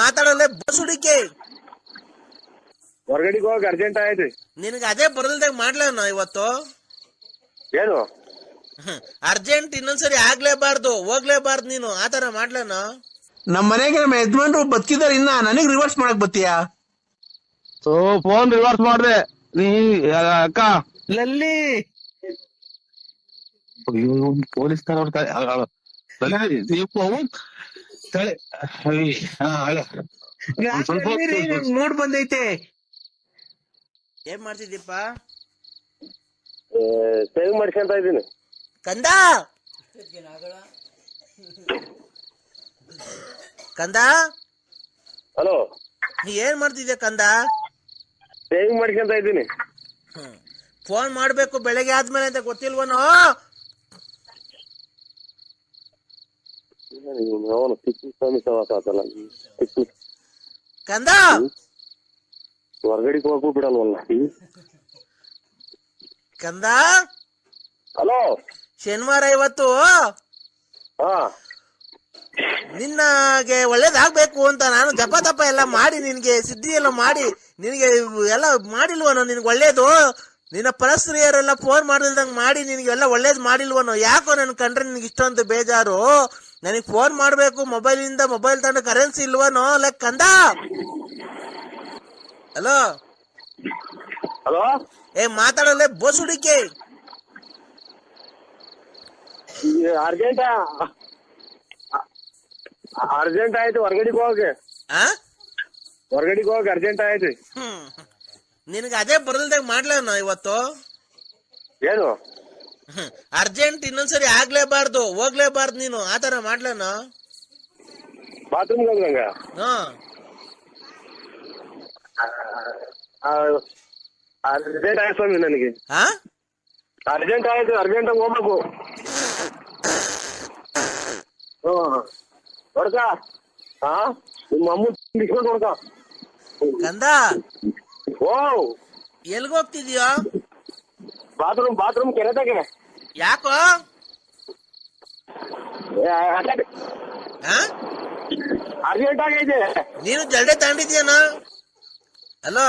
ಮಾತಾಡಲ್ಲ ಬಸ್ ಹುಡುಕಿ ಹೊರಗಡೆಗೆ ಹೋಗಿ ಅರ್ಜೆಂಟ್ ಆಯ್ತು. ನಿನಗೆ ಅದೇ ಬರಲ್ದಾಗ ಮಾಡ್ಲನ ಇವತ್ತು ಏನು ಅರ್ಜೆಂಟ್ ಇನ್ನೊಂದ್ಸರಿ ಆಗ್ಲೇಬಾರ್ದು ಹೋಗ್ಲೇಬಾರ್ದು ನೀನು ಆತರ ಮಾಡ್ಲನ. ನಮ್ಮ ಮನೆಗೆ ನಮ್ಮ ಯಜಮಾನ್ರು ಬದುಕಿದಾರೆ, ಇನ್ನ ನನಗ್ ರಿವರ್ಸ್ ಮಾಡಕ್ ಬತ್ತೀಯಾ? ಫೋನ್ ರಿವರ್ಸ್ ಮಾಡ್ದೆ ನೀ ಅಕ್ಕ. ಲಲ್ಲಿ ಪೊಲೀಸ್ ಮೂಡ್ ಬಂದೈತೆ. ಏನ್ ಮಾಡ್ತಿದ್ದೀಪ? ಸೇವ್ ಮಾಡ್ಕೊಂತ ಇದ್ದೀನಿ ಕಂದ ಕಂದ. ಹಲೋ, ನೀ ಏನ್ ಮಾಡ್ತಿದ್ಯಾ ಕಂದ? ಸೇವಿಂಗ್ ಮಾಡ್ಕೊಂತ ಇದ್ದೀನಿ. ಫೋನ್ ಮಾಡ್ಬೇಕು ಬೆಳಗ್ಗೆ ಆದ್ಮೇಲೆ ಅಂತ ಗೊತ್ತಿಲ್ವನೋ? ಅವನು ಕಂದ ಹೊರಗಡೆಗೆ ಹೋಗು ಬಿಡಲ್ವಲ್ಲ. ಕಂದ ಹಲೋ, ಶನಿವಾರ ಇವತ್ತು ಹಾ ನಿನ್ನಗೆ ಒಳ್ಳೇದಾಗ್ಬೇಕು ಅಂತ ನಾನು ಜಪ ತಪ ಎಲ್ಲ ಮಾಡಿ ನಿನ್ಗೆ ಸಿದ್ಧಿ ಎಲ್ಲ ಮಾಡಿ ನಿನಗೆ ಎಲ್ಲ ಮಾಡಿಲ್ವನೋ? ನಿನ್ಗೆ ಒಳ್ಳೇದು ನಿನ್ನ ಪರಸ್ತ್ರೀಯರೆಲ್ಲ ಫೋನ್ ಮಾಡಿಲ್ದಂಗ್ ಮಾಡಿ ನಿನ್ಗೆಲ್ಲ ಒಳ್ಳೇದ್ ಮಾಡಿಲ್ವನೋ? ಯಾಕೋ ನನ್ ಕಂಡ್ರೆ ನಿನ್ಗೆ ಇಷ್ಟೊಂದು ಬೇಜಾರು? ನನಗ್ ಫೋನ್ ಮಾಡ್ಬೇಕು ಮೊಬೈಲಿಂದ, ಮೊಬೈಲ್ ತಗೊಂಡು ಕರೆನ್ಸಿ ಇಲ್ವನೋ? ಲೈಕ್ ಕಂದ. ಹಲೋ ಹಲೋ, ಮಾತಾಡಲ್ಲ ಬಸ್ ಹುಡುಕಿ ಅರ್ಜೆಂಟ್ ಆಯ್ತು. ಹೊರಗಡೆಗೆ ಹೋಗಿ ಅರ್ಜೆಂಟ್ ಆಯ್ತು. ನಿನಗೆ ಅದೇ ಬರಲ್ದಾಗ ಮಾಡ್ಲನ ಇವತ್ತು? ಏನು ಅರ್ಜೆಂಟ್ ಇನ್ನೊಂದ್ಸರಿ ಆಗ್ಲೇಬಾರ್ದು ಹೋಗ್ಲೇಬಾರ್ದು ನೀನು ಆತರ ಮಾಡ್ಲನ? ಬಾತ್ರೂಮ್ ಹೋಗ್ಲಂಗ ಅರ್ಜೆಂಟ್ ಆಯ್ತು ಸ್ವಾಮಿ, ನನಗೆ ಅರ್ಜೆಂಟ್ ಆಯ್ತು. ಅರ್ಜೆಂಟ್ ಹೋಗ್ಬೇಕು. ಹೊಡ್ಕ ನಿಮ್ಮ ಅಮ್ಮ ಬಿಸ್ಕೊಂಡು ಹೊಡ್ಕ. ಕಂದ ಓ, ಎಲ್ಗೋಗ್ತಿದ್ಯೋ? ಬಾತ್ರೂಮ್ ಕೆರೆತಾಗೆ. ಯಾಕೋ? ಅರ್ಜೆಂಟ್ ಆಗೈತೆ. ನೀನು ಜಲ್ಡೆ ತಗೊಂಡಿದ್ಯಾನ? ಹಲೋ,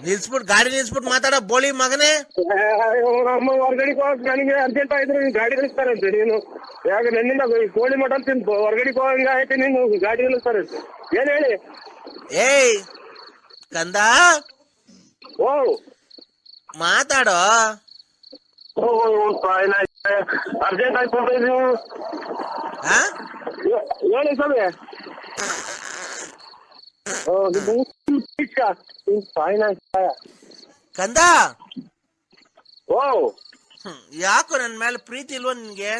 ನಿಲ್ಸ್ಬಿಟ್ಟು ಗಾಡಿ ನಿಲ್ಸ್ಬಿಟ್ಟು ಮಾತಾಡೋ ಬೋಳಿ ಮಗನೇ. ನಮ್ಮ ಹೊರಗಡೆಗೆ ಹೋಗಕ್ ನನಗೆ ಅರ್ಜೆಂಟ್ ಆಯ್ತು. ನೀನು ಗಾಡಿ ನಿಲ್ಲಿಸ್ತಾರಂತೆ. ನೀನು ಯಾಕೆ ನನ್ನಿಂದ ಕೋಳಿ ಮಟನ್ ತಿಂದು ಹೊರಗಡೆಗೆ ಹೋಗಂಗ ಆಯ್ತು, ನೀನು ಗಾಡಿ ನಿಲ್ಲಿಸ್ತಾರಂತೆ. ಏನ್ ಹೇಳಿ? ಕಂದ ಓ, ಮಾತಾಡೋ. ಅರ್ಜೆಂಟ್ ಆಯ್ತು ನೀವು ಹೇಳಿ ಸ್ವಾಮಿ. ಕಂದ ಓ, ಯಾಕೋ ನನ್ ಮೇಲೆ ಪ್ರೀತಿ ಇಲ್ವ ನಿನ್ಗೆ?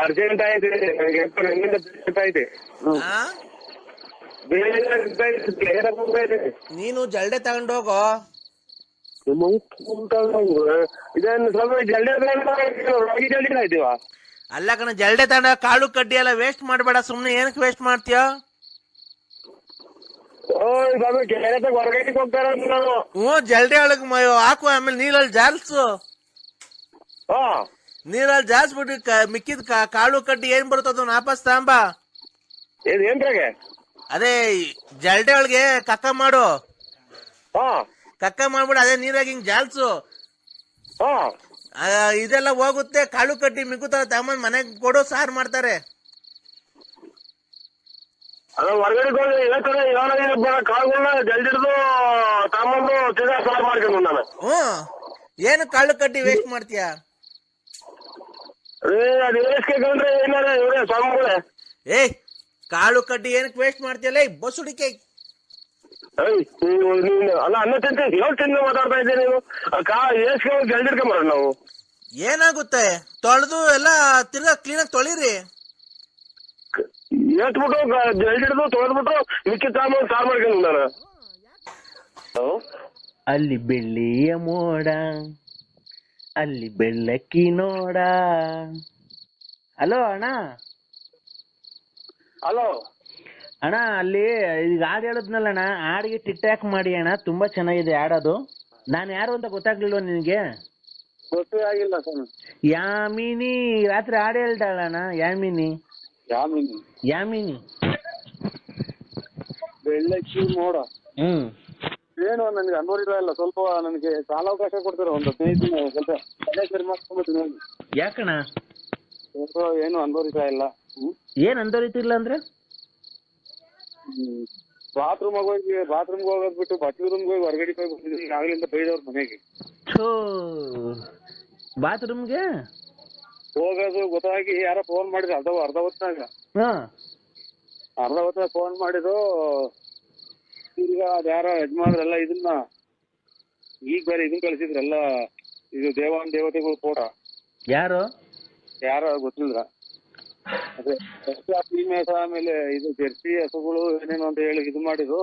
ಅರ್ಜೆಂಟ್ ಆಯ್ತು. ಆಯ್ತು. ನೀನು ಜಲ್ಡೆ ತಗೊಂಡೋಗೋ. ಇದನ್ನು ಸ್ವಲ್ಪ ಜಲ್ದಿ ಆಯ್ತೀವ. ಅಲ್ಲ ಕಣ, ಜಲ್ಡೆ ತಗೊಂಡ ಕಾಳು ಕಡ್ಡಿ ಎಲ್ಲ ವೇಸ್ಟ್ ಮಾಡ್ಬೇಡ. ಸುಮ್ನೆ ಏನಕ್ಕೆ ವೇಸ್ಟ್ ಮಾಡ್ತೀಯ? ಹೊರಗಡೆ ಹೋಗ್ತಾರ ನಾವು. ಜಲ್ಡೆ ಒಳಗ್ ಹಾಕು, ಆಮೇಲೆ ನೀರಲ್ಲಿ ಜಾಲ್ಸು. ನೀರಲ್ಲಿ ಜಾಲ್ಸ್ಬಿಟ್ಟು ಮಿಕ್ಕಿದ ಕಾಳು ಕಡ್ಡಿ ಏನ್ ಬರುತ್ತದ ವಾಪಸ್ ತಾಂಬ. ಏನ್ರಾಗೆ? ಅದೇ ಜಲ್ಡೆ ಒಳಗೆ ಕಕ್ಕ ಮಾಡು. ಕಕ್ಕ ಮಾಡ್ಬಿಡು, ಅದೇ ನೀರಾಗಿ ಹಿಂಗ್ ಜಾಲ್ಸು. ಇದೆಲ್ಲ ಹೋಗುತ್ತೆ. ಕಾಳು ಕಡ್ಡಿ ಮಿಕ್ಕುತ್ತ ತಮ್ಮನ್ ಮನೆಗ್ ಕೊಡು, ಸಾರು ಮಾಡ್ತಾರೆ. ಹೊರಗಡೆ ಹೋಗಿ ಕಾಳುಗಳನ್ನ ಜಲ್ದಿಡ್ದು ತಗೊಂಡು ಸಾರು ಮಾಡ್ಕೊಂಡು ನಾನು. ಏನು ಕಾಳು ಕಡ್ಡಿ ವೇಸ್ಟ್ ಮಾಡ್ತೀಯ? ಅದು ವೇಸ್ಕೊಂಡ್ರೆ ಏನಾರ ಇವರೇ ಸ್ವಾಮಿಗಳೇ. ಕಾಳು ಕಡ್ಡಿ ಏನಕ್ಕೆ ವೇಸ್ಟ್ ಮಾಡ್ತೀಯಲ್ಲ ಬಸ್ ಹುಡುಕಿ? ಅಲ್ಲ, ಅನ್ನ ತಿಂತ ಹೇಳ್ತೀನಿ ಮಾತಾಡ್ತಾ ಇದ್ದೀನಿ. ನೀನು ಏಸ್ಕೊಂಡು ಜಲ್ದಿಡ್ಕೊಂಬರ ನಾವು. ಏನಾಗುತ್ತೆ? ತೊಳೆದು ಎಲ್ಲ ತಿರ್ಗಾ ಕ್ಲೀನಾಗಿ ತೊಳಿರಿ. ಎತ್ಬಿಟ್ಟು ಜಲ್ದಿಡ್ದು ತೊಳೆದ್ಬಿಟ್ಟು ಮಿಕ್ಕಿ ಸಾಮಾನು ಸಾರು ಮಾಡ್ಕೊಂಡು ನಾನು. ಅಲ್ಲಿ ಬೆಳ್ಳಿಯ ಮೋಡ, ಅಲ್ಲಿ ಬೆಳ್ಳಕ್ಕಿ ನೋಡ. ಹಲೋ ಅಣ್ಣ. ಹಲೋ ಅಣ್ಣ, ಅಲ್ಲಿ ಈಗ ಹಾಡು ಹೇಳಿದ್ನಲ್ಲ ಅಣ್ಣ, ಹಾಡಿಗೆ ಟಿಕ್ ಟಾಕ್ ಮಾಡಿ ಅಣ್ಣ. ತುಂಬಾ ಚೆನ್ನಾಗಿದೆ ಹಾಡೋದು. ನಾನು ಯಾರು ಅಂತ ಗೊತ್ತಾಗ್ಲಿಲ್ವ ನಿನಗೆ? ಗೊತ್ತೇ ಆಗಿಲ್ಲ ಸ್ವಾಮಿ. ಯಾಮಿನಿ ರಾತ್ರಿ ಹಾಡು ಹೇಳ್ತಾಳಣ್ಣ. ಯಾಮಿನಿ ಯಾಮಿನಿ ಯಾಮಿನಿ. ಬೆಳ್ಳಕ್ಕಿ ಮೋಡ. ಏನು ನನಗೆ ಅನ್ವರಿತ ಇಲ್ಲ. ಸ್ವಲ್ಪ ನನಗೆ ಕಾಲಾವಕಾಶ ಕೊಡ್ತಾರೆ ಒಂದು 15 ದಿನ. ಸ್ವಲ್ಪ ತಲೆ ಸರಿ ಮಾಡ್ಕೊಂಡ್ಬಿಡ್ತೀನಿ. ಯಾಕಣ್ಣ? ಸ್ವಲ್ಪ ಏನು ಅನ್ವರಿತ ಇಲ್ಲ. ಏನ್ ಅಂದೋರಿತಿಲ್ಲ ಅಂದ್ರೆ ಬಾತ್ರೂಮ್ಗೆ ಹೋಗೋದ್ ಬಿಟ್ಟು ಬಟ್ಟೆ ರೂಮ್ಗೆ ಹೋಗಿ ಹೊರಗಡೆ ಹೋಗಿ ಬಂದಿದ್ದೀನಿ. ಆಗ್ಲಿಂದ ಬೈದವ್ರ ಮನೆಗೆ ಬಾತ್ರೂಮ್ಗೆ ಹೋಗೋದು ಗೊತ್ತಾಗಿ ಯಾರೋ ಫೋನ್ ಮಾಡಿದ್ರು. ಅರ್ಧ ಹೊತ್ತಾಗ ಫೋನ್ ಮಾಡಿದ್ರು. ಈಗ ಅದ್ಯಾರೋ ಯಜಮಾನ್ರೆಲ್ಲ ಇದನ್ನ ಈಗ ಬೇರೆ ಇದನ್ನ ಕಳಿಸಿದ್ರಲ್ಲ, ಇದು ದೇವತೆಗಳು ಫೋಟೋ. ಯಾರೋ ಗೊತ್ತಿಲ್ಲ. ಅದೇ ಮೇಸ ಆಮೇಲೆ ಇದು ಜರ್ಸಿ ಹಸುಗಳು ಏನೇನು ಅಂತ ಹೇಳಿ ಇದು ಮಾಡಿದ್ರು.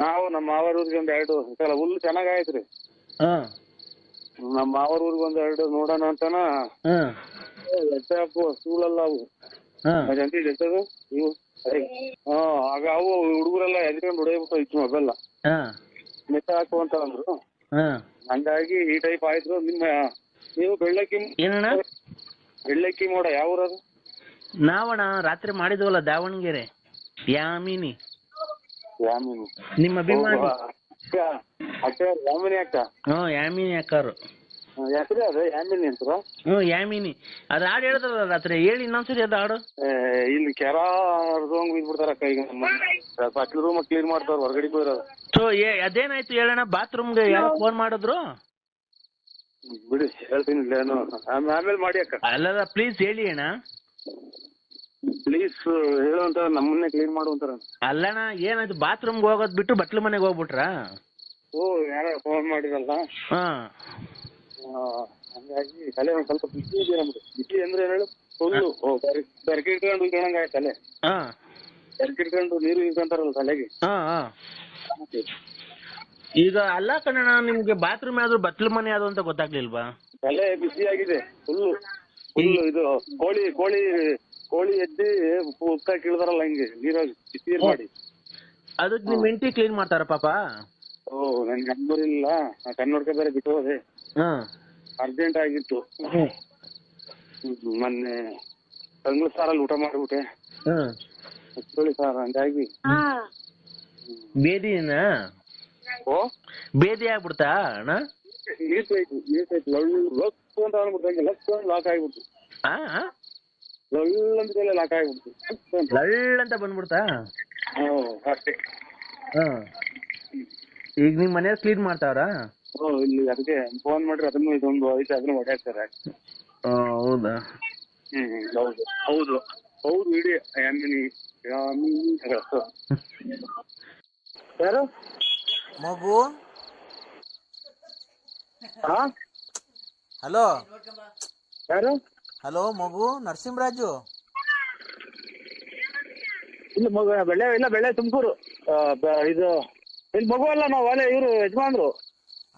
ನಾವು ನಮ್ಮ ಮಾವರ ಊರಿಗೆ ಒಂದ್ 2 ಸಲ ಹುಲ್ಲು ಚೆನ್ನಾಗಾಯ್ತ್ರಿ. ನಮ್ಮ ಮಾವರ ಊರಿಗೆ 1-2 ನೋಡೋಣ ಅಂತನ ಎಟ್ಟೆ ಹಾಕು ಸ್ಕೂಲಲ್ಲ ಅವು ಎಟ್ಟದು ಇವು. ಆಗ ಅವು ಹುಡುಗರೆಲ್ಲ ಎದ್ಕೊಂಡು ಹೊಡೆಯಬಿಟ್ಟು ಇತ್ತು ಮೊಬೈಲ್ ಮೆತ್ತ ಹಾಕು ಅಂತ ಅಂದ್ರು. ಹಂಗಾಗಿ ಈ ಟೈಪ್ ಆಯ್ತು. ನೀವು ಬೆಳ್ಳಕ್ಕಿ ಮೋಡ ಯಾವ ಊರದು? ನಾವಣ್ಣ ರಾತ್ರಿ ಮಾಡಿದ್ವಲ್ಲ ದಾವಣಗೆರೆ. ಯಾಮಿನಿ ನಿಮ್ಮ ಅಭಿಮಾನಿ. ಯಾಮಿನಿ ಅಕ್ಕ. ಯಾಮಿನಿ ಅಕ್ಕಾರು ಹೆಸರು ಅದು ಯಾಮಿನಿ ಅಂತಾರ. ಯಾಮಿನಿ ಅದ್ ಹಾಡು ಹೇಳಿದ್ರಲ್ಲ ರಾತ್ರಿ. ಹೇಳಿ ಇನ್ನೊಂದ್ಸರಿ ಅದ್ ಹಾಡು. ಇಲ್ಲಿ ಕೆರ ಹರ್ದಂಗ್ ಬಿದ್ಬಿಡ್ತಾರಕ್ಕ. ಈಗ ಬಟ್ಲು ರೂಮ್ ಕ್ಲೀನ್ ಮಾಡ್ತಾರ ಹೊರಗಡೆ ಹೋಗಿರೋದು. ಅದೇನಾಯ್ತು ಹೇಳೋಣ? ಬಾತ್ರೂಮ್ಗೆ ಯಾರೋ ಫೋನ್ ಮಾಡಿದ್ರು. ಬಿಡಿ ಹೇಳ್ತೀನಿ ಆಮೇಲೆ ಮಾಡಿ ಅಕ್ಕ. ಅಲ್ಲ ಪ್ಲೀಸ್ ಹೇಳಿ ಅಣ್ಣ. ಪ್ಲೀಸ್ ಹೇಳುವಂತ ನಮ್ಮನ್ನೇ ಕ್ಲೀನ್ ಮಾಡುವಂತಾರ. ಅಲ್ಲಣ್ಣ ಏನಾಯ್ತು? ಬಾತ್ರೂಮ್ಗೆ ಹೋಗೋದ್ ಬಿಟ್ಟು ಬಟ್ಲು ಮನೆಗೆ ಹೋಗ್ಬಿಟ್ರಾ? ಯಾರೋ ಫೋನ್ ಮಾಡಿರಲ್ಲ. ಹಂಗಾಗಿ ತಲೆ ಒಂದ್ ಸ್ವಲ್ಪ ಬಿಸಿ ಇದೆ ನಮ್ದು. ಬಿಸಿ ಅಂದ್ರೆ ಏನ್ ಹೇಳು, ಫುಲ್ಲು ಬೆರ್ಕಿಟ್ಕೊಂಡು ಇಟ್ಕೊಂಡಂಗ ಆಯ್ತು ತಲೆ. ಬೆರ್ಕಿಟ್ಕೊಂಡು ನೀರು ಇಟ್ಕೊಂತಾರಲ್ಲ ತಲೆಗೆ. ಈಗ ಅಲ್ಲ ಕಣಣ್ಣ, ನಿಮ್ಗೆ ಬಾತ್ರೂಮ್ ಯಾವ್ದು ಬಟ್ಲು ಮನೆ ಯಾವ್ದು ಅಂತ ಗೊತ್ತಾಗ್ಲಿಲ್ವಾ? ತಲೆ ಬಿಸಿ ಆಗಿದೆ ಫುಲ್ಲು. ಇದು ಕೋಳಿ ಎದ್ದಿ ಉತ್ತ ಕೀಳ್ದಾರಲ್ಲ ಹಿಂಗೆ ನೀರಾಗಿ ಬಿಸಿ ಮಾಡಿ. ಅದಕ್ಕೆ ನಿಮ್ ಹೆಂಡತಿ ಕ್ಲೀನ್ ಮಾಡ್ತಾರ ಪಾಪ. ನನ್ಗೆ ನಂಬರಿಲ್ಲ. ಕನ್ನಡಕ ಬೇರೆ ಬಿಟ್ಟು ಹೋದೆ. ಅರ್ಜೆಂಟ್ ಆಗಿತ್ತು. ಮೊನ್ನೆ ತಂಗ್ಳು ಸಾರಲ್ಲಿ ಊಟ ಮಾಡ್ಬಿಟ್ಟೆ. ಸಾರ್ ಹಂಗಾಗಿ ಬೇದಿ ಆಗ್ಬಿಡ್ತಾ ಅಣ್ಣ? ನೀರ್ ಲಕ್ಕು ಅಂತ ಅಂದ್ಬಿಟ್ಟು ಲಕ್ಕು ಅಂತ ಲಾಕ್ ಆಗ್ಬಿಡ್ತು. ಲಳ್ಳಂತ ಲಾಕ್ ಆಗ್ಬಿಡ್ತು. ಲಳ್ಳಂತ ಬಂದ್ಬಿಡ್ತಾ? ಅಷ್ಟೇ. ಈಗ ನಿಮ್ ಮನೆಯವ್ರು ಕ್ಲೀನ್ ಮಾಡ್ತಾವ್ರಾ? ಇಲ್ಲಿ ಅದಕ್ಕೆ ಫೋನ್ ಮಾಡ್ರಿ. ಅದನ್ನು ಇದೊಂದು ಐತೆ, ಅದನ್ನು ಹೊಡ್ಯಾಕ್ತಾರೆ. ಹೌದಾ? ಹೌದು ಇಡೀ ಯಾಮಿನಿ ಯಾರು ಮಗು. ಹಲೋ ಯಾರು? ಹಲೋ ಮಗು ನರಸಿಂಹರಾಜು. ಇಲ್ಲ ಮಗು ಬೆಳ್ಳೆ ತುಮಕೂರು. ಇದು ಇಲ್ಲಿ ಮಗು ಅಲ್ಲ, ನಾವು ಅಲ್ಲೇ ಇವರು ಯಜಮಾನ್ರು.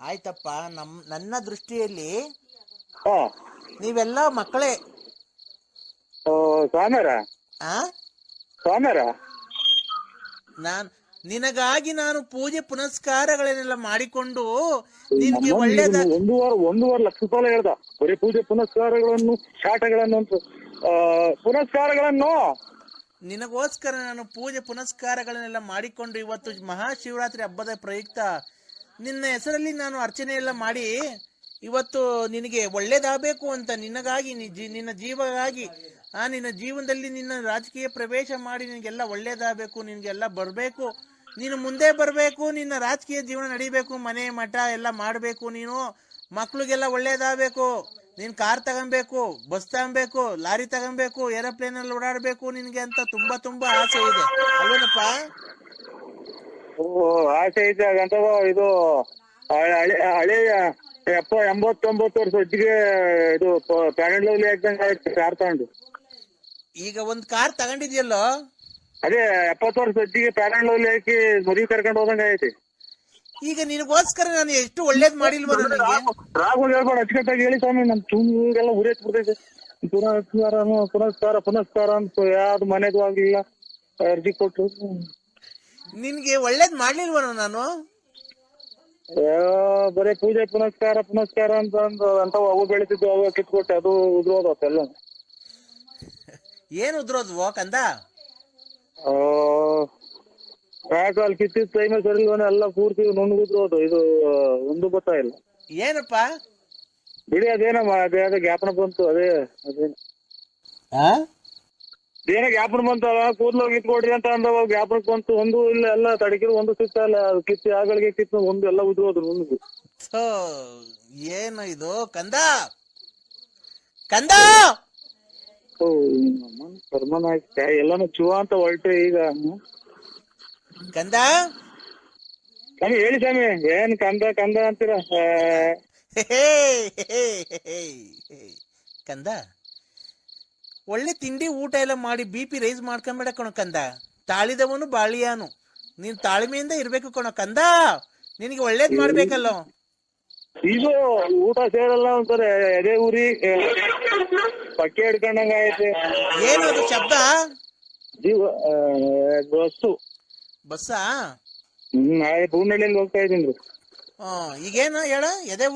ಆಯ್ತಪ್ಪ. ನನ್ನ ದೃಷ್ಟಿಯಲ್ಲಿ ನೀವೆಲ್ಲ ಮಕ್ಕಳೇ. ಸ್ವಾಮ್ಯಾರ ನಿನಗಾಗಿ ನಾನು ಪೂಜೆ ಪುನಸ್ಕಾರಗಳನ್ನೆಲ್ಲ ಮಾಡಿಕೊಂಡು ನಿನ್ಗೆ ಒಳ್ಳೇದ. 1.5 ಲಕ್ಷ ರೂಪಾಯಿ ಹೇಳ್ದ. ಬರೀ ಪೂಜೆ ಪುನಸ್ಕಾರಗಳನ್ನು ಶಾಟಗಳನ್ನು ಅಂತ ಪುನಸ್ಕಾರಗಳನ್ನು ನಿನಗೋಸ್ಕರ ನಾನು ಪೂಜೆ ಪುನಸ್ಕಾರಗಳನ್ನೆಲ್ಲ ಮಾಡಿಕೊಂಡು ಇವತ್ತು ಮಹಾಶಿವರಾತ್ರಿ ಹಬ್ಬದ ಪ್ರಯುಕ್ತ ನಿನ್ನ ಹೆಸರಲ್ಲಿ ನಾನು ಅರ್ಚನೆ ಎಲ್ಲ ಮಾಡಿ ಇವತ್ತು ನಿನಗೆ ಒಳ್ಳೇದಾಗಬೇಕು ಅಂತ ನಿನಗಾಗಿ ನಿನ್ನ ಜೀವಗಾಗಿ ನಿನ್ನ ಜೀವನದಲ್ಲಿ ನಿನ್ನ ರಾಜಕೀಯ ಪ್ರವೇಶ ಮಾಡಿ ನಿನಗೆಲ್ಲ ಒಳ್ಳೇದಾಗಬೇಕು, ನಿನಗೆಲ್ಲ ಬರಬೇಕು, ನೀನು ಮುಂದೆ ಬರಬೇಕು, ನಿನ್ನ ರಾಜಕೀಯ ಜೀವನ ನಡಿಬೇಕು, ಮನೆ ಮಠ ಎಲ್ಲ ಮಾಡಬೇಕು, ನೀನು ಮಕ್ಳಿಗೆಲ್ಲ ಒಳ್ಳೇದಾಗಬೇಕು, ನೀನು ಕಾರ್ ತಗೊಬೇಕು, ಬಸ್ ತಗೊಬೇಕು, ಲಾರಿ ತಗೊಬೇಕು, ಏರೋಪ್ಲೇನ್ ಅಲ್ಲಿ ಓಡಾಡಬೇಕು ನಿನ್ಗೆ ಅಂತ ತುಂಬಾ ತುಂಬಾ ಆಸೆ ಇದೆ ಅಲ್ವೇನಪ್ಪ? ಆಸೆ ಐತೆ. ಹಾಗಂತ ಇದು ಹಳೆಯ 89 ವರ್ಷ ಹೊತ್ತಿಗೆ ಇದು ಪ್ಯಾರೆಂಟ್ ಲವ್ಲಿ ಹಾಕ್ದಂಗೆ ಆಯ್ತು ಕಾರ್ ತಗೊಂಡು. ಈಗ ಒಂದ್ ಕಾರ್ ತಗೊಂಡಿದ್ಯಲ್ಲೋ, ಅದೇ 70 ವರ್ಷ ಹೊತ್ತಿಗೆ ಪ್ಯಾರೆಂಟ್ ಲವ್ಲಿ ಹಾಕಿ ಮದುವೆ ಕರ್ಕೊಂಡು ಹೋದಂಗ ಐತಿ. ಈಗ ನಿನಗೋಸ್ಕರ ನಾನು ಎಷ್ಟು ಒಳ್ಳೇದ್ ಮಾಡಿಲ್ವ ನನಗೆ? ರಾಘವ್ ಹೇಳ್ಬೇಡ, ಅಚ್ಚುಕಟ್ಟಾಗಿ ಹೇಳಿ ಸ್ವಾಮಿ. ನಮ್ ತುಂಗೆಲ್ಲ ಉರೇತ್ ಬಿಡ್ತೈತೆ. ಪುನಸ್ಕಾರ ಅಂತ ಯಾವ್ದು ಮನೆದು ಆಗ್ಲಿಲ್ಲ, ಅರ್ಜಿ ಕೊಟ್ಟು. ನಿನ್ಗೆ ಒಳ್ಳೇದ್ ಮಾಡ್ಲಿಲ್ವನ ನಾನು? ಬರೀ ಪೂಜೆ ಪುನಸ್ಕಾರ ಅಂತ ಅವು ಬೆಳಿತಿದ್ವು, ಅವು ಕಿತ್ಕೊಟ್ಟೆ, ಅದು ಉದ್ರೋದಲ್ಲ. ಏನ್ ಉದ್ರೋದ್ವು ಕಂದ? ಅಲ್ಲಿ ಕಿತ್ತಿದ ಟೈಮೇ ಸರಿ ಇಲ್ವನ, ಎಲ್ಲ ಪೂರ್ತಿ ನುಣ್ಣುದ್ರೋದು. ಇದು ಒಂದು ಗೊತ್ತಾಯಿಲ್ಲ ಏನಪ್ಪ ಬಿಡಿ. ಅದೇನಮ್ಮ ಅದೇ ಜ್ಞಾಪನ ಬಂತು. ಅದೇನೋ ಜ್ಞಾಪನ ಬಂತು. ಕೂದ್ಲು ಕಿತ್ಕೊಡ್ರಿ ಅಂತ ಅಂದವ, ಜ್ಞಾಪನಕ್ಕೆ ಬಂತು. ಒಂದು ಇಲ್ಲ, ಎಲ್ಲ ತಡಕಿರು, ಒಂದು ಸಿಗ್ತಾ ಇಲ್ಲ. ಕಿತ್ತಿ ಆಗಳಿಗೆ ಕಿತ್ತು ಒಂದು ಎಲ್ಲ ಉದ್ರೋದು ನುಣ್ಣು. ಏನು ಇದು ಕಂದ? ಕಂದ ಕರ್ಮನ ಎಲ್ಲಾನು ಚುವ ಅಂತ ಹೊರಟೆ ಈಗ. ಕಂದ ಸ್ವಾಮಿ ಹೇಳಿ ಸ್ವಾಮಿ, ಏನ್ ಕಂದ ಅಂತೀರ? ಕಂದ, ಒಳ್ಳೆ ತಿಂಡಿ ಊಟ ಎಲ್ಲ ಮಾಡಿ BP ರೈಸ್ ಮಾಡ್ಕೊಂಬೇಡ ಕಣೋ ಕಂದ. ತಾಳಿದವನು ಬಾಳಿಯಾನು. ನೀನ್ ತಾಳ್ಮೆಯಿಂದ ಇರ್ಬೇಕು ಕಣೋ ಕಂದ. ನಿನಗೆ ಒಳ್ಳೇದ್ ಮಾಡ್ಬೇಕಲ್ಲೋ. ಇದು ಊಟ ಸೇರಲ್ಲ ಅಂತಾರೆ, ಎದೆ ಊರಿ ಪಕ್ಕೆ ಹಿಡ್ಕೊಂಡಂಗ ಐತೆ. ಏನು ಅದು ಶಬ್ದ? ಬಸ್ಸಾ? ಬೂನಹಳ್ಳಿಯಲ್ಲಿ ಹೋಗ್ತಾ ಇದೀನಿ. ಈಗೇನು ಹೇಳ? ಎದೆ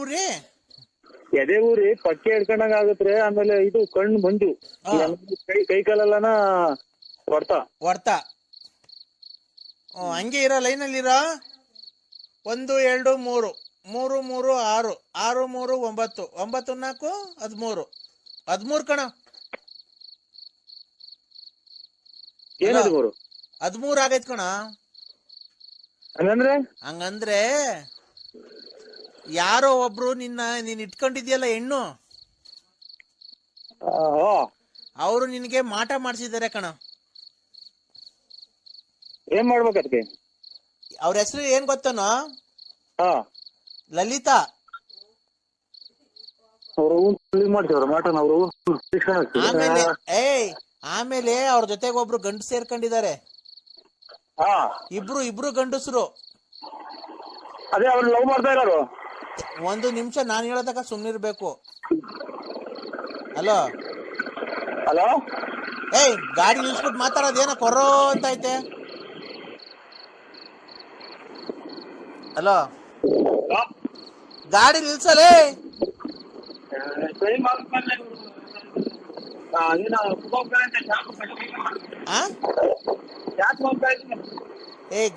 ಊರಿ ಪಕ್ಕೆ ಹಿಡ್ಕೊಂಡಂಗ ಆಗತ್ರೆ. ಆಮೇಲೆ ಇದು ಕಣ್ಣು ಮಂಜು, ಕೈ ಕಾಲೆಲ್ಲನ ಹೊಡ್ತಾ. ಹಂಗೆ ಇರೋ ಲೈನಲ್ಲಿರೋ. 1 2 3 3 3 6 6 3 9 9 4 13 13 ಕಣ. ಏನದು 13 ಆಗೈತ್ ಕಣ. ಹಂಗಂದ್ರೆ ಯಾರೋ ಒಬ್ರು ನೀನ್ ಇಟ್ಕೊಂಡಿದ್ಯಲ್ಲ ಹೆಣ್ಣು, ಅವರು ನಿನ್ಗೆ ಮಾಟ ಮಾಡ್ಸಿದ್ದಾರೆ ಕಣ. ಏನ್ ಮಾಡ್ಬೇಕದಕ್ಕೆ? ಅವ್ರ ಹೆಸರು ಏನ್ ಗೊತ್ತನೋ? ಲಲಿತಾ. ಆಮೇಲೆ ಅವ್ರ ಜೊತೆಗೆ ಒಬ್ರು ಗಂಡು ಸೇರ್ಕೊಂಡಿದ್ದಾರೆ. ಇಬ್ರು ಗಂಡಸರು. ಅದೇ ಅವ್ರು ಲವ್ ಮಾಡ್ತಾ ಇರೋರು. 1 ನಿಮಿಷ ನಾನು ಹೇಳೋದಕ್ಕ ಸುಮ್ನಿರ್ಬೇಕು. ಹಲೋ ಗಾಡಿ ನಿಲ್ಸ್ಬಿಟ್ಟು ಮಾತಾಡೋದೇನ ಕೊರೋ ಅಂತ ಐತೆ. ಹಲೋ, ಗಾಡಿ ನಿಲ್ಸಲೇ.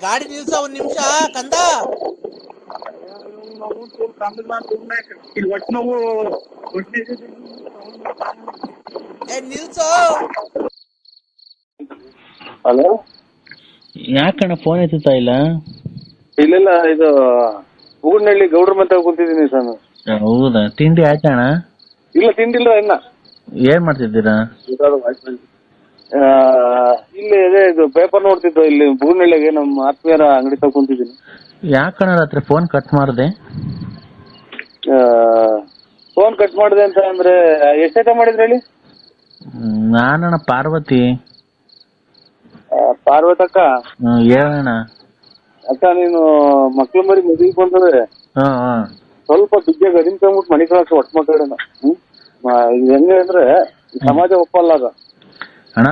ಗಾಡಿ ನಿಲ್ಸ 1 ನಿಮಿಷ ಕಂದ. ನಿಲ್ಸೋ. ಹಲೋ, ಯಾಕಣ್ಣ ಫೋನ್ ಎತ್ತುತ್ತಾ ಇಲ್ಲ? ಇಲ್ಲ, ಇದು ಬೂಗನಹಳ್ಳಿ ಗೌಡ್ರ ಮತ ಕೂತಿದ್ದೀನಿ ಸರ್. ಹೌದಾ? ತಿಂಡಿ ಆಯ್ತಣ್ಣ? ಇಲ್ಲ, ತಿಂಡಿಲ್ಲ ಇನ್ನ. ಏನ್ ಮಾಡ್ತಿದ್ದೀರಾ? ಇಲ್ಲಿ ಇದು ಪೇಪರ್ ನೋಡ್ತಿದ್ದು. ಇಲ್ಲಿ ಬೂಗನಹಳ್ಳಿಗೆ ನಮ್ಮ ಆತ್ಮೀಯರ ಅಂಗಡಿ ತಗ ಕುಂತಿದ್ದೀನಿ. ಯಾಕಣ್ಣ ರಾತ್ರಿ ಫೋನ್ ಕಟ್ ಮಾಡಿದೆ? ಫೋನ್ ಕಟ್ ಮಾಡಿದೆ ಅಂತ ಅಂದ್ರೆ ಎಷ್ಟೈತ ಮಾಡಿದ್ರಿ ಹೇಳಿ? ನಾನಣ್ಣ ಪಾರ್ವತಿ. ಪಾರ್ವತಕ್ಕ? ಹೇಳಣ್ಣ. ಅಕ್ಕ, ನೀನು ಮಕ್ಳು ಮರಿ ಮದುವೆಗೆ ಬಂದ್ರೆ ಸ್ವಲ್ಪ ಬಿಗ್ಗೆ ಗಡಿನ ತಗೊಂಡ್ಬಿಟ್ಟು ಮನೆ ಕಳಕ್ಕೆ ಒಟ್ಟು ಮಾತಾಡೋಣ. ಹೆಂಗೆ ಅಂದ್ರೆ ಸಮಾಜ ಒಪ್ಪಲ್ಲ ಅದ ಅಣ್ಣ.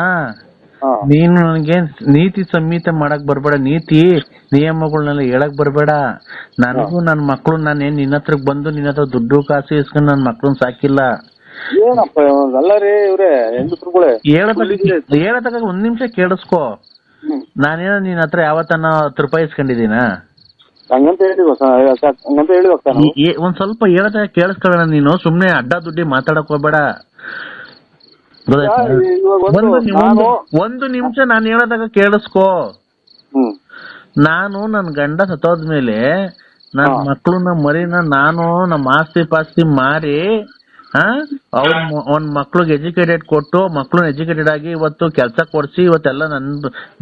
ನೀನು ನನಗೆ ನೀತಿ ಸಂಹಿತೆ ಮಾಡಕ್ ಬರ್ಬೇಡ, ನೀತಿ ನಿಯಮಗಳನ್ನೆಲ್ಲ ಹೇಳಕ್ ಬರ್ಬೇಡ. ನನಗೂ ನನ್ನ ಮಕ್ಳು ನಾನೇನ್ ನಿನ್ನ ಹತ್ರಕ್ ಬಂದು ನಿನ್ನ ಹತ್ರ ದುಡ್ಡು ಕಾಸು ಇಸ್ಕೊಂಡು ನನ್ನ ಮಕ್ಳನ್ನ ಸಾಕಿಲ್ಲ. ಏನಪ್ಪ ಅಲ್ಲ ರೀ ಇವ್ರೆ ಹೆಂಗಸ್ರುಗಳೇ, ಹೇಳತಕ್ಕ 1 ನಿಮಿಷ ಕೇಳಿಸ್ಕೊ. ನಾನೇನೋ ನಿನ್ನ ಹತ್ರ ಯಾವತ್ತನ್ನ 10 ರೂಪಾಯಿ ಇಸ್ಕೊಂಡಿದೀನ? ಹಂಗಂತ ಹೇಳಿ ಒಂದ್ ಸ್ವಲ್ಪ ಹೇಳತಕ್ಕ ಕೇಳಿಸ್ಕೊಳ್ಳೋಣ. ನೀನು ಸುಮ್ನೆ ಅಡ್ಡ ದುಡ್ಡಿ ಮಾತಾಡಕ್ ಹೋಗ್ಬೇಡ. ಒಂದು ನಿಮಿಷ ನಾನು ಹೇಳೋದಾಗ ಕೇಳಿಸ್ಕೊ. ನಾನು ನನ್ ಗಂಡ ಸತ್ತೋದ್ಮೇಲೆ ನನ್ ಮಕ್ಳನ್ನ ಮರಿನ ನಾನು ನಮ್ಮ ಆಸ್ತಿ ಪಾಸ್ತಿ ಮಾರಿ ಅವ್ನ ಮಕ್ಳಿಗೆ ಎಜುಕೇಟೆಡ್ ಕೊಟ್ಟು ಮಕ್ಳನ್ನ ಎಜುಕೇಟೆಡ್ ಆಗಿ ಇವತ್ತು ಕೆಲ್ಸ ಕೊಡ್ಸಿ ಇವತ್ತೆಲ್ಲ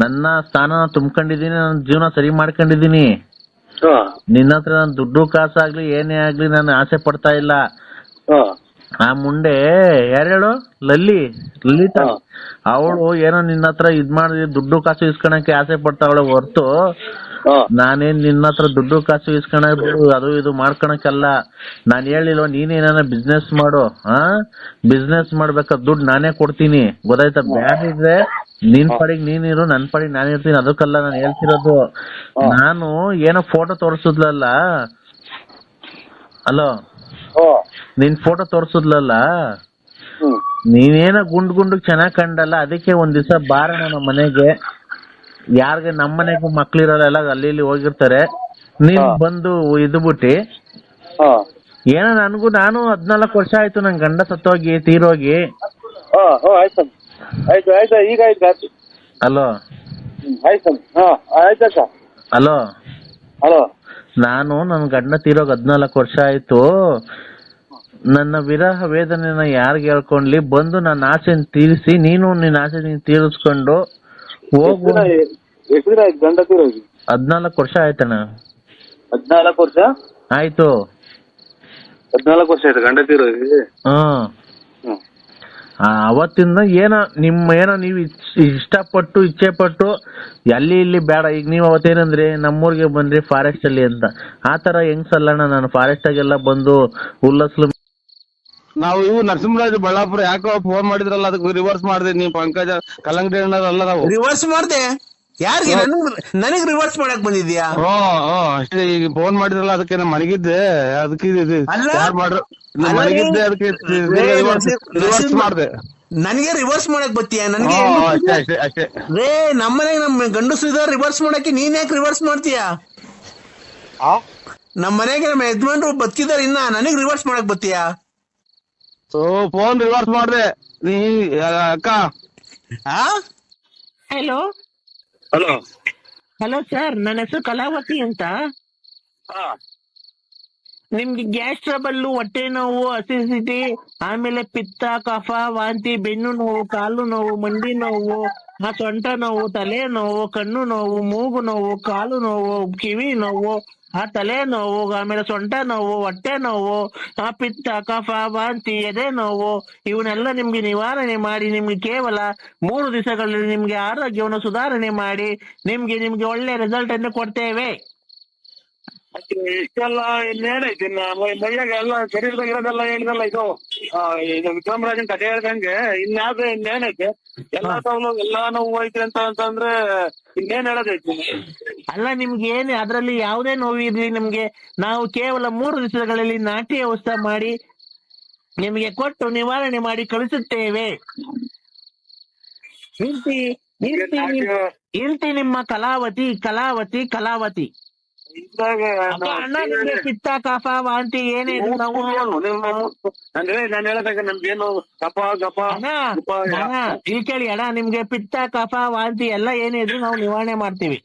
ನನ್ನ ಸ್ಥಾನ ತುಂಬ್ಕೊಂಡಿದೀನಿ, ನನ್ನ ಜೀವನ ಸರಿ ಮಾಡ್ಕೊಂಡಿದೀನಿ. ನಿನ್ನ ಹತ್ರ ನಾನು ದುಡ್ಡು ಕಾಸಾಗ್ಲಿ ಏನೇ ಆಗ್ಲಿ ನಾನು ಆಸೆ ಪಡ್ತಾ ಇಲ್ಲ. ಆ ಮುಂಡೆ ಯಾರು ಹೇಳು? ಲಲಿತಾ. ಅವಳು ಏನೋ ನಿನ್ನ ಹತ್ರ ಇದ್ ಮಾಡಿ ದುಡ್ಡು ಕಾಸು ಇಸ್ಕೊಳಕ್ಕೆ ಆಸೆ ಪಡ್ತಾವಳೆ ಹೊರ್ತು ನಾನೇನ್ ನಿನ್ನ ಹತ್ರ ದುಡ್ಡು ಕಾಸು ಇಸ್ಕೊಳಕ್ ಅದು ಇದು ಮಾಡ್ಕೊಳಕಲ್ಲ. ನಾನ್ ಹೇಳಿಲ್ವ ನೀನೇನ ಬಿಸ್ನೆಸ್ ಮಾಡು, ಬಿಸ್ನೆಸ್ ಮಾಡ್ಬೇಕಾದ್ರೆ ದುಡ್ಡು ನಾನೇ ಕೊಡ್ತೀನಿ, ಗೊತ್ತಾಯ್ತಾ? ಬ್ಯಾಡಿದ್ರೆ ನಿನ್ ಪಡಿಗೆ ನೀನಿರು, ನನ್ ಪಡಿಗೆ ನಾನಿರ್ತೀನಿ. ಅದಕ್ಕಲ್ಲ ನಾನು ಹೇಳ್ತಿರೋದು. ನಾನು ಏನೋ ಫೋಟೋ ತೋರಿಸಿದ್ಲಲ್ಲ, ಹಲೋ, ಓ ನಿನ್ ಫೋಟೋ ತೋರ್ಸುದ್ಲಲ್ಲ, ಹ್ಮ್ ನೀನೇನೋ ಗುಂಡ್ ಚೆನ್ನಾಗ್ ಕಂಡಲ್ಲ, ಅದಕ್ಕೆ ಒಂದ್ ದಿವಸ ಬಾರಣ ನಮ್ಮ ಮನೆಗೆ. ಯಾರ್ಗೆ ನಮ್ಮ ಮನೆಗೂ ಮಕ್ಳಿರೋರೆಲ್ಲ ಅಲ್ಲಿ ಇಲ್ಲಿ ಹೋಗಿರ್ತಾರೆ, ನೀನ್ ಬಂದು ಇದ್ಬಿಟ್ಟಿ. ಏನೋ ನಾನು 14 ವರ್ಷ ಆಯ್ತು ನನ್ ಗಂಡ ಸತ್ತೋಗಿ ತೀರೋಗಿ. ಆಯ್ತು ಆಯ್ತು ಆಯ್ತು ಈಗ ಆಯ್ತು. ಹಲೋ ಆಯ್ತು ಆಯ್ತಕ್ಕ. ಹಲೋ, ಹಲೋ, ನಾನು ನನ್ ಗಂಡ ತೀರೋಗ್ 14 ವರ್ಷ ಆಯ್ತು. ನನ್ನ ವಿರಹ ವೇದನೆನ ಯಾರ್ಗೆ ಹೇಳ್ಕೊಂಡ್ಲಿ, ಬಂದು ನನ್ನ ಆಸೆನ ತೀರಿಸಿ, ನೀನು ನಿನ್ನ ಆಸೆ ನೀನ್ ತೀರಿಸ್ಕೊಂಡು ಹೋಗು. ಎಷ್ಟು ದಿನ ಆಯ್ತು ಗಂಡ ತೀರೋಗಿ? 14 ವರ್ಷ ಆಯ್ತಣ್ಣ. 14 ವರ್ಷ ಆಯ್ತು. 14 ವರ್ಷ ಆಯ್ತು ಗಂಡ ತೀರೋಗಿ. ಅವತ್ತಿಂದ ಏನೋ ನೀವು ಇಷ್ಟಪಟ್ಟು ಇಚ್ಛೆ ಪಟ್ಟು ಅಲ್ಲಿ ಇಲ್ಲಿ ಬೇಡ. ಈಗ ನೀವು ಅವತ್ತೇನಂದ್ರೆ ನಮ್ಮೂರ್ಗೆ ಬಂದ್ರಿ ಫಾರೆಸ್ಟ್ ಅಲ್ಲಿ ಅಂತ, ಆತರ ಹೆಂಗ್ಸಲ್ಲಣ್ಣ. ನಾನು ಫಾರೆಸ್ಟ್ ಆಗೆಲ್ಲ ಬಂದು ಉಲ್ಲಸ್ಲು. ನಾವು ಇವು ನರಸಿಂಹರಾಜ್ ಬಳ್ಳಾಪುರ ಯಾಕೋ ಫೋನ್ ಮಾಡಿದ್ರಲ್ಲ, ಅದಕ್ಕೆ ರಿವರ್ಸ್ ಮಾಡಿದೆ. ನೀವು ಪಂಕಜ ಕಲ್ಲಂಗಡಿ ಅಲ್ಲ, ನಾವು ರಿವರ್ಸ್ ಮಾಡ್ದೆ. ಯಾರಿಗೆ? ನನಗ್ ರಿವರ್ಸ್ ಮಾಡಕ್ ಬಂದಿದ್ಯಾ? ಅಷ್ಟೇ. ಈಗ ಫೋನ್ ಮಾಡಿದ್ರಲ್ಲ, ಅದಕ್ಕೆ ನಾನು ಮನೆಗಿದ್ದೆ, ಅದಕ್ಕೆ ಅಲ್ಲ? ಯಾರು ಮಾಡ್ರು ಮನೆಗಿದ್ದೆ, ಅದಕ್ಕೆ ರಿವರ್ಸ್ ಮಾಡಿದೆ. ನನಗೆ ರಿವರ್ಸ್ ಮಾಡಕ್ ಬತ್ತೀಯ? ನನಗೆ ಅಷ್ಟೇ ಅಷ್ಟೇ ಅಷ್ಟೇ. ರೇ, ನಮ್ಮನೆಗೆ ನಮ್ ಗಂಡಸ್ರಿದ ರಿವರ್ಸ್ ಮಾಡಕ್ಕೆ ನೀನ್ ಯಾಕೆ ರಿವರ್ಸ್ ಮಾಡ್ತೀಯ? ನಮ್ ಮನೆಗೆ ನಮ್ಮ ಯಜಮಾನ್ರು ಬದುಕಿದಾರ, ಇನ್ನ ನನಗ್ ರಿವರ್ಸ್ ಮಾಡಕ್ ಬತ್ತೀಯ? ಫೋನ್ ರಿವರ್ಸ್ ಮಾಡಿದೆ ನೀ ಅಕ್ಕ. ಹಲೋ ಹಲೋ ಹಲೋ ಸರ್, ನನ್ನ ಹೆಸರು ಕಲಾವತಿ ಅಂತ. ನಿಮ್ಗೆ ಗ್ಯಾಸ್ ಟ್ರಬಲ್ಲು, ಹೊಟ್ಟೆ ನೋವು, ಅಸಿಡಿಟಿ, ಆಮೇಲೆ ಪಿತ್ತ, ಕಫ, ವಾಂತಿ, ಬೆನ್ನು ನೋವು, ಕಾಲು ನೋವು, ಮಂಡಿ ನೋವು, ಸೊಂಟ ನೋವು, ತಲೆ ನೋವು, ಕಣ್ಣು ನೋವು, ಮೂಗು ನೋವು, ಕಾಲು ನೋವು, ಕಿವಿ ನೋವು, ತಲೆ ನೋವು, ಆಮೇಲೆ ಸೊಂಟ ನೋವು, ಹೊಟ್ಟೆ ನೋವು, ಪಿತ್ತ, ಕಫ, ವಾಂತಿ, ಎದೆ ನೋವು, ಇವನ್ನೆಲ್ಲ ನಿಮ್ಗೆ ನಿವಾರಣೆ ಮಾಡಿ ನಿಮ್ಗೆ ಕೇವಲ 3 ದಿವಸಗಳಲ್ಲಿ ನಿಮ್ಗೆ ಆರೋಗ್ಯವನ್ನು ಸುಧಾರಣೆ ಮಾಡಿ ನಿಮ್ಗೆ ಒಳ್ಳೆ ರಿಸಲ್ಟ್ ಅನ್ನು ಕೊಡ್ತೇವೆ. ಇಷ್ಟೆಲ್ಲ ಇನ್ನೇನೈತಿ ಮೈಯಾಗ ಎಲ್ಲ ಶರೀರದಾಗ ಇರೋದೆಲ್ಲ ಹೇಳಿದಲ್ಲ. ಇದು ವಿಕ್ರಮರಾಜನ್ ಕಥೆ ಹೇಳ್ದಂಗೆ ಇನ್ಯಾವ್ದು ಇನ್ನೇನೈತೆ? ಎಲ್ಲಾ ಸೌಲಭ್ಯ ಎಲ್ಲಾ ನೋವು ಐತಿ ಅಂತಂದ್ರೆ ಇನ್ನೇನ್ ಹೇಳೋದೈತಿ? ಅಲ್ಲ, ನಿಮ್ಗೆ ಏನ್ ಅದ್ರಲ್ಲಿ ಯಾವುದೇ ನೋವು ಇರ್ಲಿ, ನಿಮ್ಗೆ ನಾವು ಕೇವಲ 3 ದಿವಸಗಳಲ್ಲಿ ನಾಟಿ ಔಷಧ ಮಾಡಿ ನಿಮಗೆ ಕೊಟ್ಟು ನಿವಾರಣೆ ಮಾಡಿ ಕಳಿಸುತ್ತೇವೆ. ಇರ್ತಿ ನಿಮ್ಮ ಕಲಾವತಿ ಕಲಾವತಿ ಕಲಾವತಿ. ಅಣ್ಣ, ನಿಮ್ಗೆ ಪಿತ್ತ, ಕಫ, ವಾಂತಿ ಏನೇ ಇದ್ರು ನಾವು ಅಂದ್ರೆ ನಾನು ಹೇಳದಾಗ ನಮ್ಗೇನು ಕಪ ಗಪ ಇಲ್ಲಿ ಕೇಳಿ ಅಣ್ಣ, ನಿಮ್ಗೆ ಪಿತ್ತ, ಕಫ, ವಾಂತಿ ಎಲ್ಲ ಏನೇ ಇದ್ರು ನಾವು ನಿವಾರಣೆ ಮಾಡ್ತೀವಿ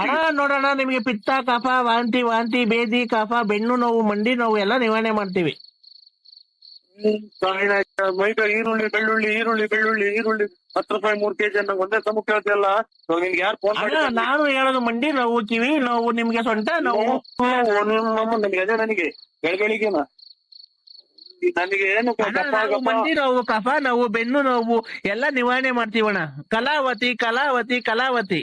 ಅಣ್ಣ. ನೋಡೋಣ, ನಿಮ್ಗೆ ಪಿತ್ತ, ಕಫ, ವಾಂತಿ, ಬೇದಿ, ಕಫ, ಬೆನ್ನು ನೋವು, ಮಂಡಿ ನೋವು ಎಲ್ಲ ನಿವಾರಣೆ ಮಾಡ್ತೀವಿ. ಈರುಳ್ಳಿ ಬೆಳ್ಳುಳ್ಳಿ 10 ರೂಪಾಯಿ 3 kg ಅನ್ನೋ ಒಂದೇ ಸಮ ಕೇಳ್ತಿಯಲ್ಲ. ನಿನ್ಗೆ ಯಾರು ಫೋನ್ ಮಾಡಿ? ನಾನು ಹೇಳೋದು ಮಂಡಿ ನೋವು, ಕಿವಿ ನೋವು, ನಿಮ್ಗೆ ಸೊಂಟ ನೋವು. ನನಗೆ ಅದೇ ನನಗೆ ಬೆಳಗ್ಗೆನ ನನಗೆ ಏನು ಮಂಡಿ ನೋವು, ಕಫ ನೋವು, ಬೆನ್ನು ನೋವು ಎಲ್ಲ ನಿವಾರಣೆ ಮಾಡ್ತೀವಣ್ಣ. ಕಲಾವತಿ ಕಲಾವತಿ ಕಲಾವತಿ.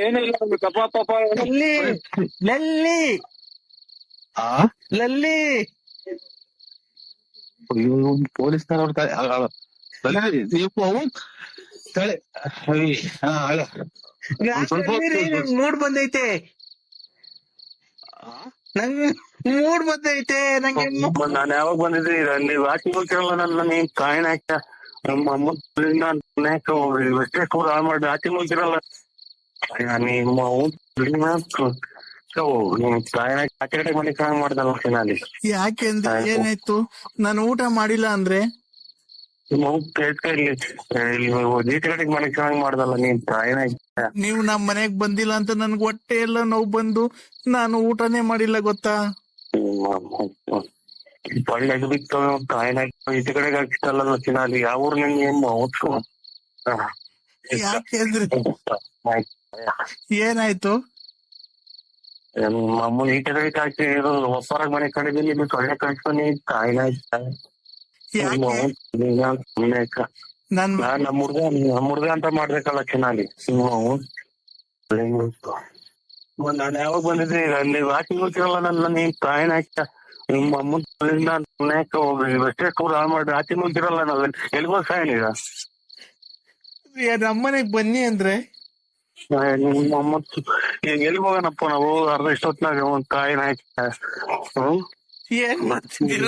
ಏನಿಲ್ಲ, ಕಪ ಪಪ ಲಲ್ಲಿ ಪೊಲೀಸ್ ಮೂಡ್ ಬಂದೈತೆ, ನಂಗೆ ಮೂಡ್ ಬಂದೈತೆ. ನಂಗೆ ನಾನು ಯಾವಾಗ ಬಂದಿದ್ದೆ ನೀವು ವಾಕಿಂಗ್ ಹೋಗ್ತಿರಲ್ಲ, ನನ್ನ ನೀನ್ ಕಾಯಿನ ಹಾಕ ನಮ್ಮ ಅಮ್ಮ ಕೂಡ ಹಾಳು ಮಾಡಿ ವಾಕಿಂಗ್ ಹೋಗ್ತಿರಲ್ಲ ಯಾಕೆಂದ್ರೆ ಏನಾಯ್ತು? ನಾನು ಊಟ ಮಾಡಿಲ್ಲ ಅಂದ್ರೆ ಮಾಡ್ದಲ್ಲ ನೀನ್ ತಾಯಿನ. ನೀವು ನಮ್ ಮನೆಗ್ ಬಂದಿಲ್ಲ ಅಂತ ನನ್ಗೆ ಹೊಟ್ಟೆ ಎಲ್ಲ ನೋವು ಬಂದು ನಾನು ಊಟನೇ ಮಾಡಿಲ್ಲ, ಗೊತ್ತಾ? ಒಳ್ಳೆ ಬಿತ್ತು ತಾಯಿನ ಈಚೆ ಕಡೆಗೆ ಹಾಕಿಸ್ತಲ್ಲ ಚಿನ್ನಾಲಿ. ಯಾವ ಊರ್ ನಿನ್ಗೆ ಯಾಕೆಂದ್ರೆ ಏನಾಯ್ತು? ಅಮ್ಮನ ಈಚೆ ಕಡೆಗೆ ಹಾಕಿ ಒಪ್ಪರಾಗ ಮನೆ ಕಡೆದಲ್ಲಿ ಇದು ಸೊಳ್ಳೆ ಕಳ್ಸ್ಕೊನಿ ತಾಯಿನ ನಮ್ಮ ಹುಡ್ಗ ಅಂತ ಮಾಡ್ಬೇಕಲ್ಲ ಚಿನ್ನಾಲಿ. ನಾನು ಯಾವಾಗ ಬಂದಿದ್ದೆ ಅಲ್ಲಿ ವಾಕಿಂಗ್ ಹೋಗ್ತಿರಲ್ಲ, ನನ್ನ ನೀನ್ ತಾಯಿನ ಹಾಕ ನಿಮ್ಮ ಅಮ್ಮನ ಅಷ್ಟೇ ಕೂಡ ಹಾಳು ಮಾಡಿ ವಾಕಿಂಗ್ ಹೋಗ್ತಿರಲ್ಲ. ನಾವ್ ಎಲ್ಗೋ ಸಾಯನ್ ಈಗ ನಮ್ಮನೆಗ್ ಬನ್ನಿ ಅಂದ್ರೆ ಮತ್ತು ಈಗ ಎಲ್ಲಿಗೆ ಹೋಗೋಣಪ್ಪ ನಾವು ಅರ್ಧ ಇಷ್ಟೊತ್ನಾಗ ಒಂದ್ ಕಾಯಿನ ಹಾಕಿ ಏನ್ ಮಾಡ್ತಿದ್ದೀರ